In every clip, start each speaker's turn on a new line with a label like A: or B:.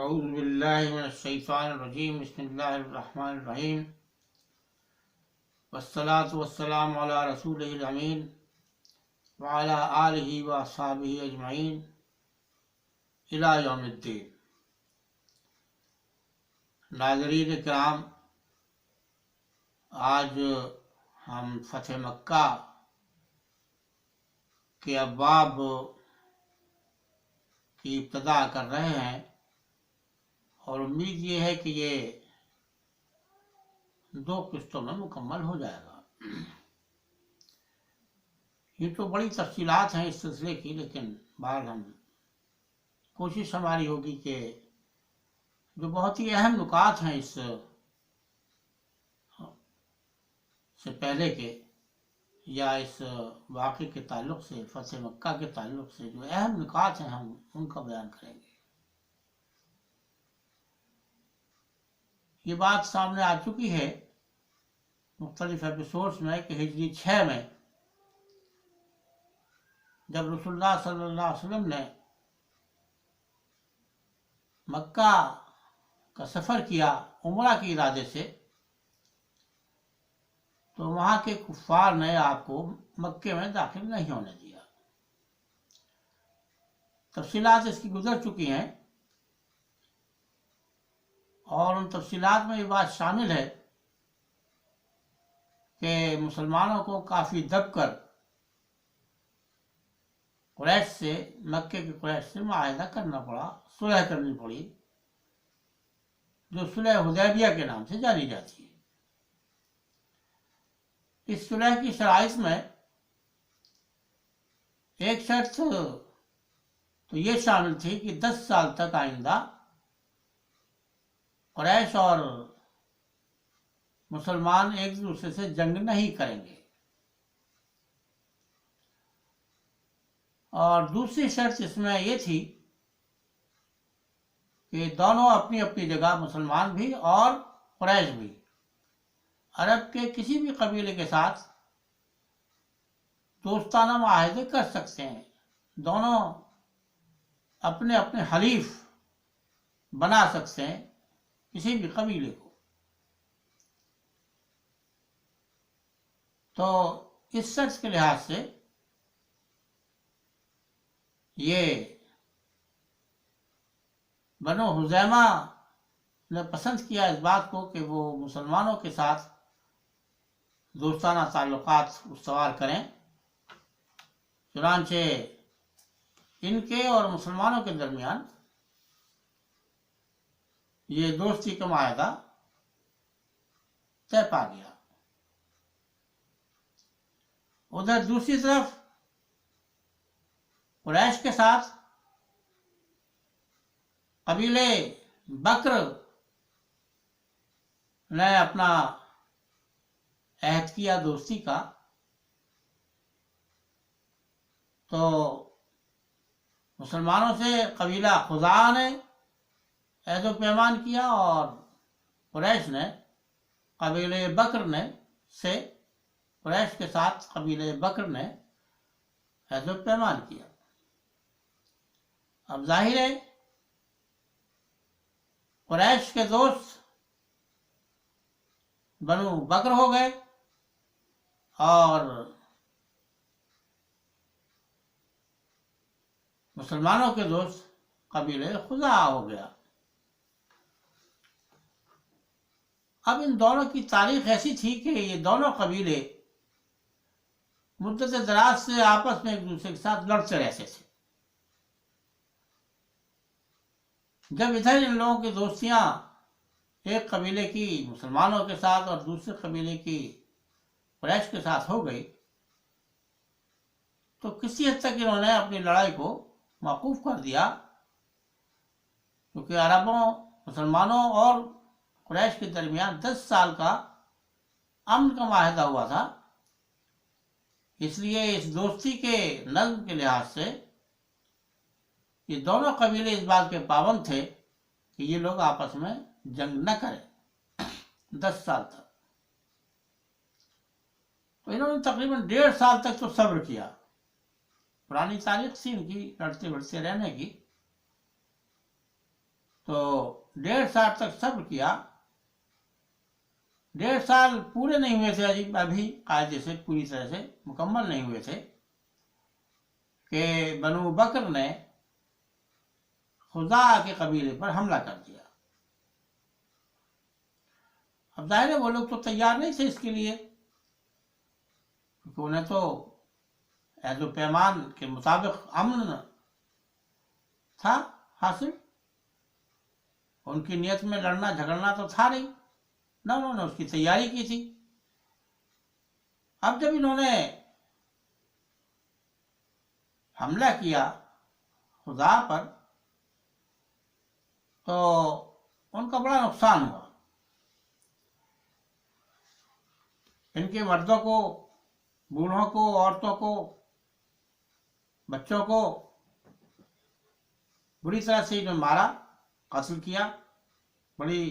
A: اعوذ باللہ من الشیطان الرجیم بسم اللہ الرحمن الرحیم والصلاة والسلام علی رسولہ الامین وعلی آلہ واصحابہ اجمعین الی یوم الدین۔ ناظرین کرام، آج ہم فتح مکہ کے ابواب کی ابتدا کر رہے ہیں، اور امید یہ ہے کہ یہ 2 قسطوں میں مکمل ہو جائے گا۔ یہ تو بڑی تفصیلات ہیں اس سلسلے کی، لیکن بہرحال ہم کوشش ہماری ہوگی کہ جو بہت ہی اہم نکات ہیں اس سے پہلے کے یا اس واقعے کے تعلق سے، فتح مکہ کے تعلق سے جو اہم نکات ہیں ہم ان کا بیان کریں گے۔ یہ بات سامنے آ چکی ہے مختلف ایپیسوڈز میں کہ ہجری 6 میں جب رسول اللہ صلی اللہ علیہ وسلم نے مکہ کا سفر کیا عمرہ کے ارادے سے، تو وہاں کے کفار نے آپ کو مکے میں داخل نہیں ہونے دیا۔ تفصیلات اس کی گزر چکی ہیں، اور ان تفصیلات میں یہ بات شامل ہے کہ مسلمانوں کو کافی دب کر قریش سے، مکے کے قریش سے معاہدہ کرنا پڑا، صلح کرنی پڑی، جو صلح حدیبیہ کے نام سے جانی جاتی ہے۔ اس صلح کی شرائط میں ایک شرط تو یہ شامل تھی کہ 10 سال تک آئندہ قریش اور مسلمان ایک دوسرے سے جنگ نہیں کریں گے، اور دوسری شرط اس میں یہ تھی کہ دونوں اپنی اپنی جگہ، مسلمان بھی اور قریش بھی، عرب کے کسی بھی قبیلے کے ساتھ دوستانہ معاہدے کر سکتے ہیں، دونوں اپنے اپنے حلیف بنا سکتے ہیں کسی بھی قبیلے کو۔ تو اس شرط کے لحاظ سے یہ بنو خزیمہ نے پسند کیا اس بات کو کہ وہ مسلمانوں کے ساتھ دوستانہ تعلقات استوار کریں، چنانچہ ان کے اور مسلمانوں کے درمیان یہ دوستی کا معاہدہ طے پا گیا۔ ادھر دوسری طرف قریش کے ساتھ قبیلے بکر نے اپنا عہد کیا دوستی کا، تو مسلمانوں سے قبیلہ خزاعہ نے عہد و پیمان کیا، اور قریش نے قبیلے بکر نے سے قریش کے ساتھ قبیلے بکر نے عہد و پیمان کیا۔ اب ظاہر ہے قریش کے دوست بنو بکر ہو گئے، اور مسلمانوں کے دوست قبیلے خزاعہ ہو گیا۔ اب ان دونوں کی تاریخ ایسی تھی کہ یہ دونوں قبیلے مدت دراز سے آپس میں ایک دوسرے کے ساتھ لڑتے رہتے تھے۔ جب ادھر ان لوگوں کی دوستیاں ایک قبیلے کی مسلمانوں کے ساتھ اور دوسرے قبیلے کی قریش کے ساتھ ہو گئی، تو کسی حد تک انہوں نے اپنی لڑائی کو موقوف کر دیا، کیونکہ عربوں، مسلمانوں اور قریش کے درمیان 10 سال کا امن کا معاہدہ ہوا تھا۔ اس لیے اس دوستی کے نظم کے لحاظ سے یہ دونوں قبیلے اس بات کے پابند تھے کہ یہ لوگ آپس میں جنگ نہ کریں 10 سال تک۔ تو انہوں نے تقریباً 1.5 سال تک تو صبر کیا۔ پرانی تاریخ تھی ان کی لڑتے بڑھتے رہنے کی، تو 1.5 سال تک صبر کیا. 1.5 سال پورے نہیں ہوئے تھے ابھی قاعدے سے پوری طرح سے مکمل نہیں ہوئے تھے کہ بنو بکر نے خزاعہ کے قبیلے پر حملہ کر دیا. اب ظاہر ہے وہ لوگ تو تیار نہیں تھے اس کے لیے، کیونکہ انہیں تو عہد و پیمان کے مطابق امن تھا حاصل. ان کی نیت میں لڑنا جھگڑنا تو تھا نہیں، نہ انہوں نے اس کی تیاری کی تھی. اب جب انہوں نے حملہ کیا خزاعہ پر تو ان کا بڑا نقصان ہوا. ان کے مردوں کو، بوڑھوں کو، عورتوں کو، بچوں کو بری طرح سے انہیں مارا، قتل کیا، بڑی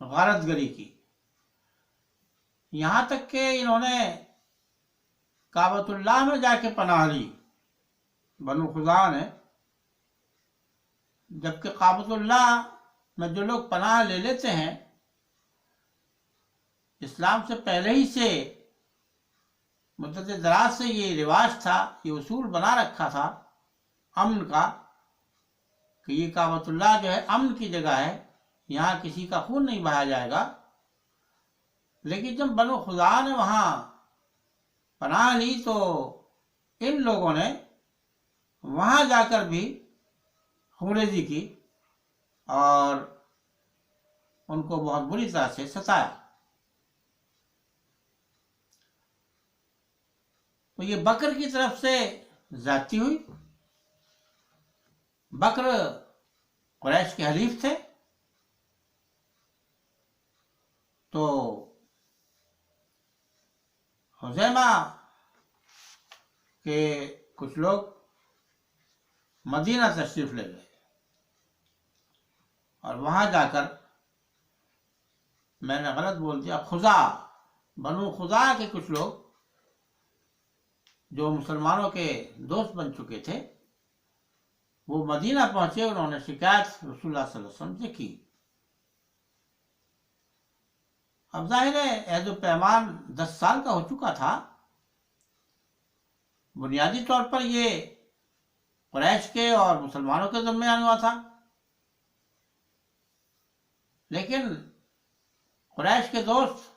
A: غارت گری کی. یہاں تک کہ انہوں نے کعبۃ اللہ میں جا کے پناہ لی بنو خزاعہ نے. جبکہ کعبۃ اللہ میں جو لوگ پناہ لے لیتے ہیں، اسلام سے پہلے ہی سے مدت دراز سے یہ رواج تھا، یہ اصول بنا رکھا تھا امن کا، کہ یہ کعبۃ اللہ جو ہے امن کی جگہ ہے، یہاں کسی کا خون نہیں بہایا جائے گا. لیکن جب بنو خزاعہ نے وہاں پناہ لی تو ان لوگوں نے وہاں جا کر بھی خونریزی کی اور ان کو بہت بری طرح سے ستایا. تو یہ بکر کی طرف سے زیادتی ہوئی. بکر قریش کے حلیف تھے، تو خزیمہ کے کچھ لوگ مدینہ تشریف لے گئے اور وہاں جا کر، میں نے غلط بول دیا، خزاعہ، بنو خزاعہ کے کچھ لوگ جو مسلمانوں کے دوست بن چکے تھے وہ مدینہ پہنچے. انہوں نے شکایت رسول اللہ صلی اللہ علیہ وسلم سے کی. اب ظاہر ہے عہد و پیمان 10 سال کا ہو چکا تھا. بنیادی طور پر یہ قریش کے اور مسلمانوں کے درمیان ہوا تھا، لیکن قریش کے دوست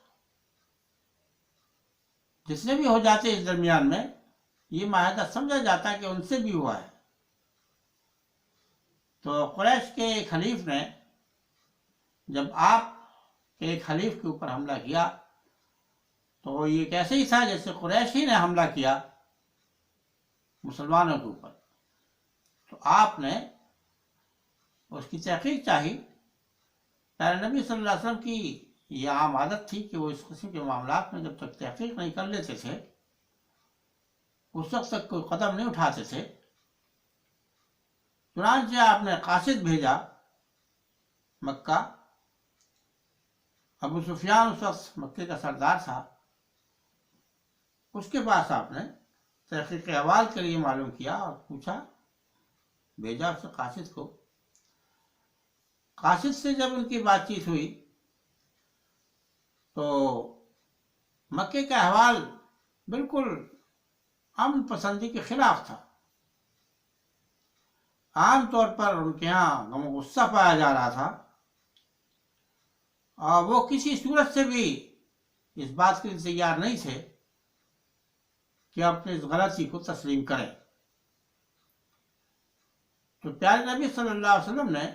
A: جتنے بھی ہو جاتے اس درمیان میں، یہ معاہدہ سمجھا جاتا ہے کہ ان سے بھی ہوا ہے. تو قریش کے ایک حلیف نے جب آپ کے ایک حلیف کے اوپر حملہ کیا تو یہ کیسے ہی تھا جیسے قریش ہی نے حملہ کیا مسلمانوں کے اوپر. تو آپ نے اس کی تحقیق چاہی. پیارے نبی صلی اللہ علیہ وسلم کی یہ عام عادت تھی کہ وہ اس قسم کے معاملات میں جب تک تحقیق نہیں کر لیتے تھے اس وقت تک کوئی قدم نہیں اٹھاتے تھے. چنانچہ آپ نے قاصد بھیجا مکہ. ابو سفیان اس وقت مکے کا سردار تھا. اس کے پاس آپ نے تحقیق احوال کے لیے معلوم کیا اور پوچھا، بھیجا اس سے قاصد کو. قاصد سے جب ان کی بات چیت ہوئی تو مکے کا احوال بالکل امن پسندی کے خلاف تھا. عام طور پر ان کے یہاں غم و غصہ پایا جا رہا تھا اور وہ کسی صورت سے بھی اس بات کے لیے تیار نہیں تھے کہ اپنی اس غلطی کو تسلیم کریں. تو پیارے نبی صلی اللہ علیہ وسلم نے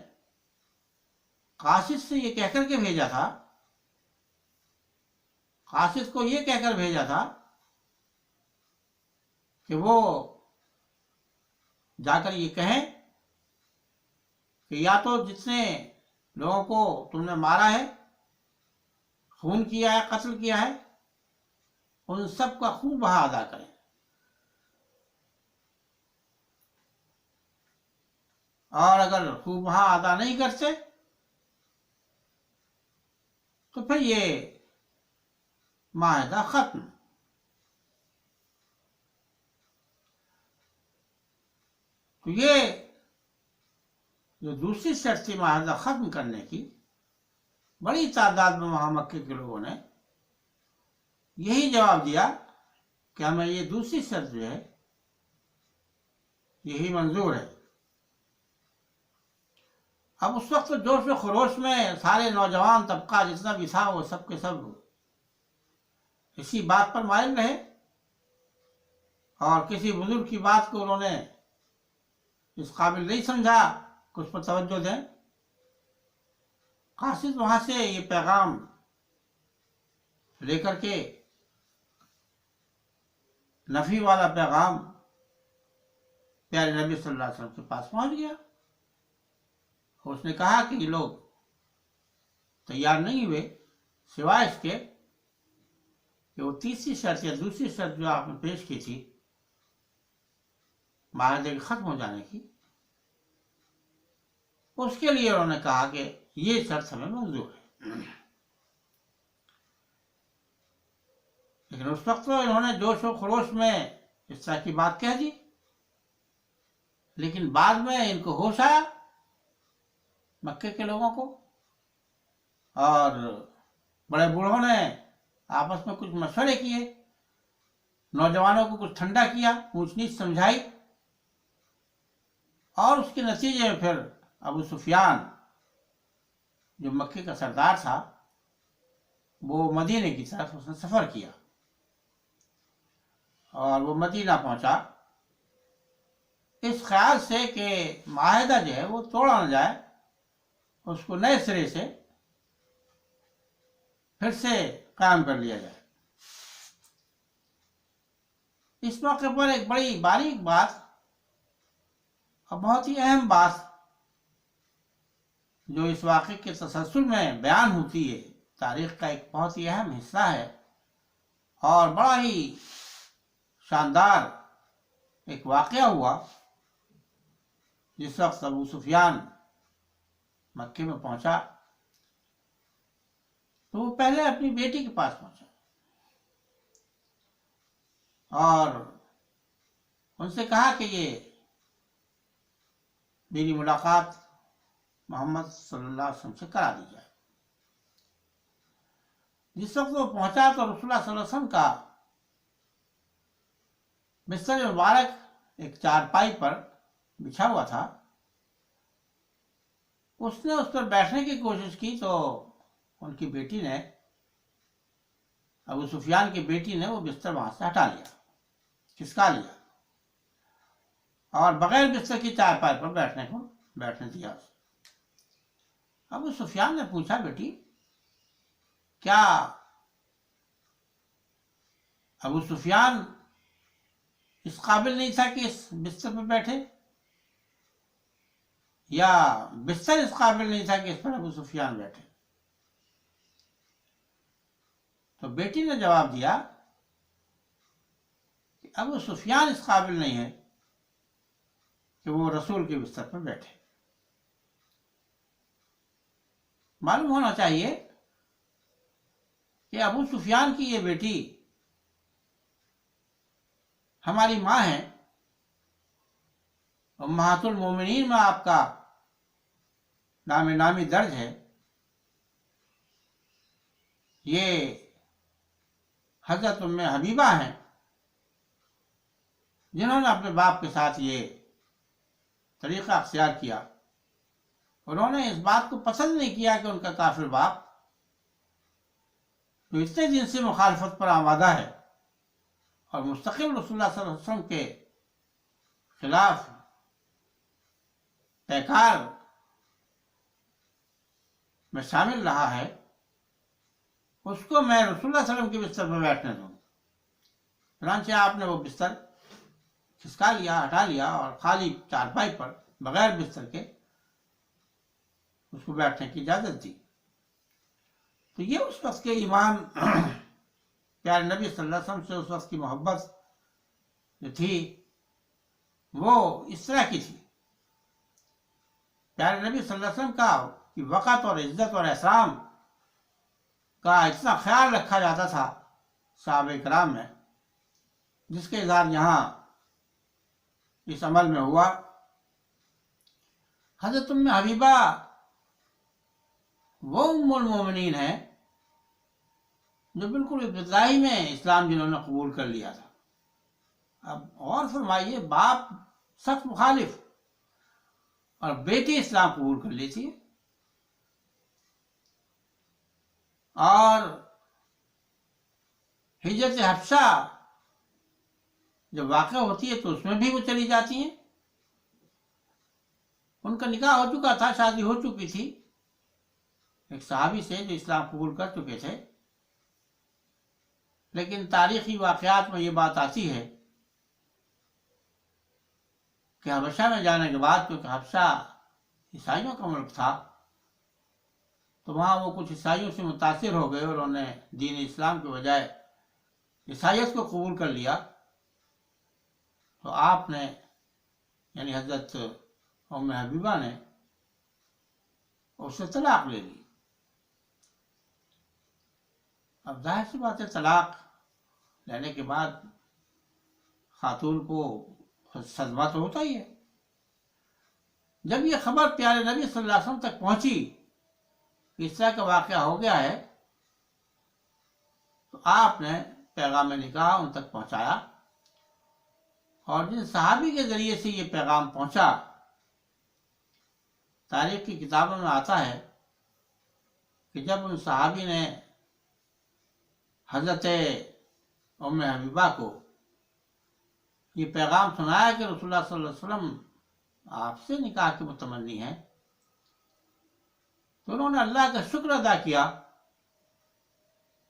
A: قاصد سے یہ کہہ کر کے بھیجا تھا، قاصد کو یہ کہہ کر بھیجا تھا کہ وہ جا کر یہ کہیں کہ یا تو جتنے لوگوں کو تم نے مارا ہے، خون کیا ہے، قتل کیا ہے، ان سب کا خوب بہا ادا کریں. اور اگر خوب بہا ادا نہیں کرتے تو پھر یہ معاہدہ ختم. تو جو دوسری شرط تھی معاہدہ ختم کرنے کی، بڑی تعداد میں وہاں مکے کے لوگوں نے یہی جواب دیا کہ ہمیں یہ دوسری شرط جو ہے یہی منظور ہے۔ اب اس وقت جوش و خروش میں سارے نوجوان طبقہ جتنا بھی تھا وہ سب کے سب اسی بات پر مائل رہے، اور کسی بزرگ کی بات کو انہوں نے اس قابل نہیں سمجھا کہ اس پر توجہ دیں۔ قاصد وہاں سے یہ پیغام لے کر کے، نفی والا پیغام، پیارے نبی صلی اللہ علیہ وسلم کے پاس پہنچ گیا۔ اس نے کہا کہ یہ لوگ تیار نہیں ہوئے سوائے اس کے کہ وہ تیسری شرط یا دوسری شرط جو آپ نے پیش کی تھی معاہدے کے ختم ہو جانے کی، اس کے لیے انہوں نے کہا کہ یہ شرط ہمیں منظور ہے۔ لیکن اس وقت تو انہوں نے جوش و خروش میں اس طرح کی بات کہہ دی، لیکن بعد میں ان کو ہوش آیا مکے کے لوگوں کو، اور بڑے بوڑھوں نے آپس میں کچھ مشورے کیے، نوجوانوں کو کچھ ٹھنڈا کیا، اونچ نیچ سمجھائی، اور اس کے نتیجے میں پھر ابو سفیان جو مکے کا سردار تھا وہ مدینے کی طرف اس نے سفر کیا، اور وہ مدینہ پہنچا اس خیال سے کہ معاہدہ جو ہے وہ توڑا نہ جائے، اس کو نئے سرے سے پھر سے قائم کر لیا جائے۔ اس موقع پر ایک بڑی باریک بات اور بہت ہی اہم بات جو اس واقعے کے تسلسل میں بیان ہوتی ہے، تاریخ کا ایک بہت ہی اہم حصہ ہے اور بڑا ہی شاندار ایک واقعہ ہوا۔ جس وقت ابو سفیان مکے میں پہنچا تو وہ پہلے اپنی بیٹی کے پاس پہنچا اور ان سے کہا کہ یہ میری ملاقات محمد صلی اللہ علیہ وسلم سے کرا دی جائے۔ جس وقت وہ پہنچا تو رسول اللہ صلی اللہ علیہ وسلم کا بستر مبارک ایک چارپائی پر بچھا ہوا تھا۔ اس نے اس پر بیٹھنے کی کوشش کی تو ان کی بیٹی نے، ابو سفیان کی بیٹی نے، وہ بستر وہاں سے ہٹا لیا، کھسکا لیا، اور بغیر بستر کی چارپائی پر بیٹھنے دیا اسے۔ ابو سفیان نے پوچھا، بیٹی کیا ابو سفیان اس قابل نہیں تھا کہ اس بستر پہ بیٹھے، یا بستر اس قابل نہیں تھا کہ اس پر ابو سفیان بیٹھے؟ تو بیٹی نے جواب دیا کہ ابو سفیان اس قابل نہیں ہے کہ وہ رسول کے بستر پر بیٹھے۔ معلوم ہونا چاہیے کہ ابو سفیان کی یہ بیٹی ہماری ماں ہے، امہات المومنین میں آپ کا نامی درج ہے۔ یہ حضرت ام حبیبہ ہیں جنہوں نے اپنے باپ کے ساتھ یہ طریقہ اختیار کیا۔ انہوں نے اس بات کو پسند نہیں کیا کہ ان کا کافر باپ جو اتنے دن سے مخالفت پر آمادہ ہے اور مستقل رسول اللہ صلی اللہ علیہ وسلم کے خلاف پیکار میں شامل رہا ہے، اس کو میں رسول اللہ صلی اللہ علیہ وسلم کے بستر پر بیٹھنے دوں۔ چنانچہ آپ نے وہ بستر کھسکا لیا، ہٹا لیا، اور خالی چارپائی پر بغیر بستر کے اس کو بیٹھنے کی اجازت دی۔ تو یہ اس وقت کے امام پیارے نبی صلی اللہ علیہ وسلم سے اس وقت کی محبت جو تھی وہ اس طرح کی تھی۔ پیارے نبی صلی اللہ علیہ وسلم کا کی وقت اور عزت اور احترام کا اتنا خیال رکھا جاتا تھا صحابہ کرام میں، جس کے اظہار یہاں اس عمل میں ہوا۔ حضرت ام حبیبہ وہ ام المومنین ہیں جو بالکل ابتدائی میں اسلام جنہوں نے قبول کر لیا تھا. اب اور فرمائیے، باپ سخت مخالف اور بیٹی اسلام قبول کر لیتی ہے. اور ہجرت حبشہ جب واقع ہوتی ہے تو اس میں بھی وہ چلی جاتی ہیں. ان کا نکاح ہو چکا تھا، شادی ہو چکی تھی ایک صحابی سے جو اسلام قبول کر چکے تھے، لیکن تاریخی واقعات میں یہ بات آتی ہے کہ حبشہ میں جانے کے بعد، کیونکہ حبشہ عیسائیوں کا ملک تھا، تو وہاں وہ کچھ عیسائیوں سے متاثر ہو گئے اور انہوں نے دین اسلام کے بجائے عیسائیت کو قبول کر لیا. تو آپ نے، یعنی حضرت ام حبیبہ نے اس سے طلاق لے لی. اب ظاہر سی بات ہے، طلاق لینے کے بعد خاتون کو صدمہ تو ہوتا ہی ہے. جب یہ خبر پیارے نبی صلی اللہ علیہ وسلم تک پہنچی کہ اس طرح کا واقعہ ہو گیا ہے، تو آپ نے پیغام نکاح ان تک پہنچایا. اور جن صحابی کے ذریعے سے یہ پیغام پہنچا، تاریخ کی کتابوں میں آتا ہے کہ جب ان صحابی نے حضرت ام حبیبہ کو یہ پیغام سنایا کہ رسول اللہ صلی اللہ علیہ وسلم آپ سے نکاح کے متمنی ہیں، تو انہوں نے اللہ کا شکر ادا کیا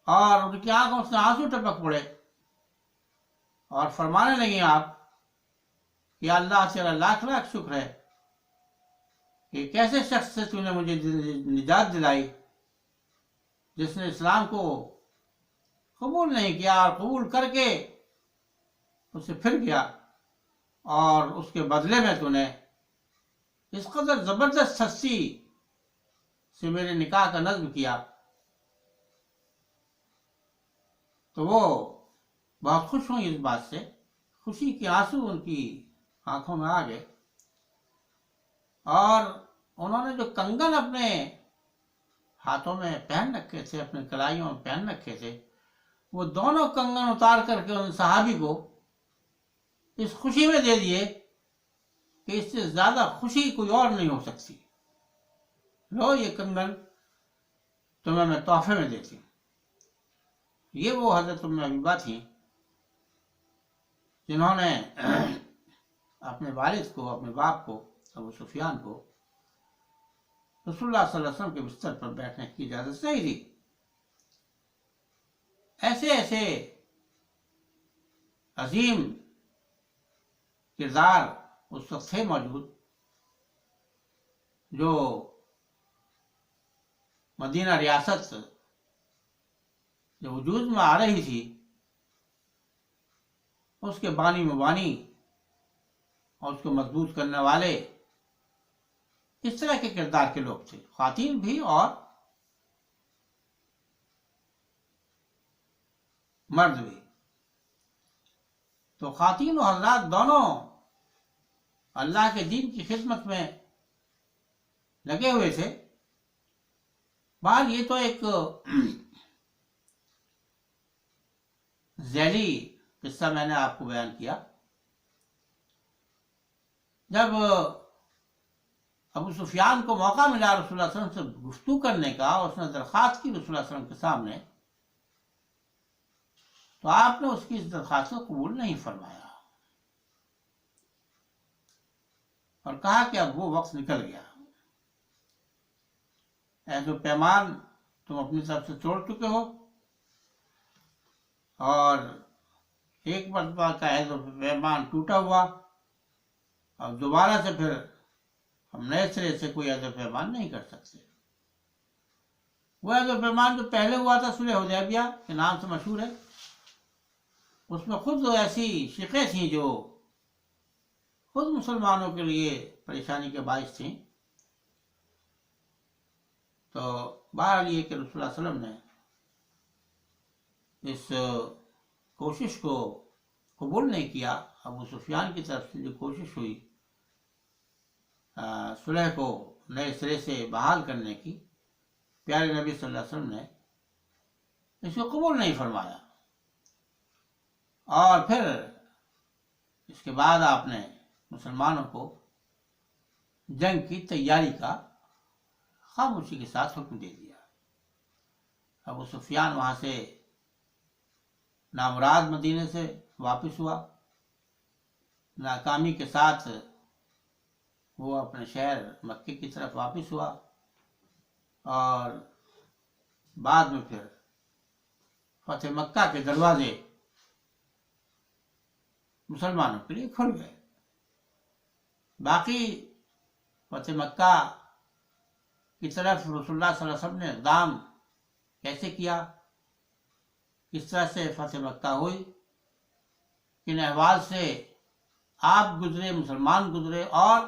A: اور ان کی آنکھوں سے آنسو ٹپک پڑے اور فرمانے لگیں آپ کہ اللہ تیرا لاکھ لاکھ شکر ہے کہ کیسے شخص سے تو نے مجھے نجات دلائی جس نے اسلام کو قبول نہیں کیا اور قبول کر کے اسے پھر گیا، اور اس کے بدلے میں تو نے اس قدر زبردست ہستی سے میرے نکاح کا نظم کیا. تو وہ بہت خوش ہوئی اس بات سے، خوشی کے آنسو ان کی آنکھوں میں آ گئے. اور انہوں نے جو کنگن اپنے ہاتھوں میں پہن رکھے تھے، اپنے کلائیوں میں پہن رکھے تھے، وہ دونوں کنگن اتار کر کے ان صحابی کو اس خوشی میں دے دیے کہ اس سے زیادہ خوشی کوئی اور نہیں ہو سکتی. لو یہ کنگن تمہیں میں تحفے میں دیتی ہوں. یہ وہ حضرت ام حبیبہ تھیں جنہوں نے اپنے والد کو، اپنے باپ کو، ابو سفیان کو رسول اللہ صلی اللہ علیہ وسلم کے بستر پر بیٹھنے کی اجازت نہیں دی. ایسے ایسے عظیم کردار اس وقت تھے موجود جو مدینہ ریاست جو وجود میں آ رہی تھی اس کے بانی مبانی اور اس کو مضبوط کرنے والے اس طرح کے کردار کے لوگ تھے، خواتین بھی اور مرد بھی. تو خواتین و حضرات دونوں اللہ کے دین کی خدمت میں لگے ہوئے تھے. بعد یہ تو ایک ذیلی قصہ میں نے آپ کو بیان کیا. جب ابو سفیان کو موقع ملا رسول اللہ صلی اللہ علیہ وسلم سے گفتگو کرنے کا، اس نے درخواست کی رسول اللہ صلی اللہ علیہ وسلم کے سامنے، تو آپ نے اس کی اس درخواست کو قبول نہیں فرمایا اور کہا کہ اب وہ وقت نکل گیا، عہد و پیمان تم اپنی طرف سے توڑ چکے ہو، اور ایک مرتبہ کا عہد و پیمان ٹوٹا ہوا، اب دوبارہ سے پھر ہم نئے سرے سے کوئی عہد و پیمان نہیں کر سکتے. وہ عہد و پیمان جو پہلے ہوا تھا صلح حدیبیہ کے نام سے مشہور ہے، اس میں خود ایسی شقیں تھیں جو خود مسلمانوں کے لیے پریشانی کے باعث تھیں. تو بہرحال یہ کہ رسول اللہ صلی اللہ علیہ وسلم نے اس کوشش کو قبول نہیں کیا. ابو سفیان کی طرف سے جو کوشش ہوئی صلح کو نئے سرے سے بحال کرنے کی پیارے نبی صلی اللہ علیہ وسلم نے اس کو قبول نہیں فرمایا، اور پھر اس کے بعد آپ نے مسلمانوں کو جنگ کی تیاری کا خاموشی کے ساتھ حکم دے دیا۔ ابو سفیان وہاں سے نامراد مدینے سے واپس ہوا، ناکامی کے ساتھ وہ اپنے شہر مکے کی طرف واپس ہوا، اور بعد میں پھر فتح مکہ کے دروازے مسلمانوں کے لیے کھل گئے۔ باقی فتح مکہ کی طرف رسول اللہ صلی اللہ علیہ وسلم نے اقدام کیسے کیا، کس طرح سے فتح مکہ ہوئی، کن احوال سے آپ گزرے، مسلمان گزرے، اور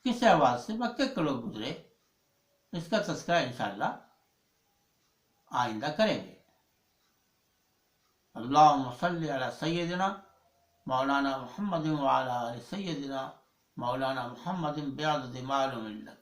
A: کس احوال سے مکے کے لوگ گزرے، اس کا تذکرہ انشاءاللہ آئندہ کریں گے۔ اللہم صلی علی سیدنا مولانا محمد وعلی آل سیدنا مولانا محمد بعدد معلوم لک۔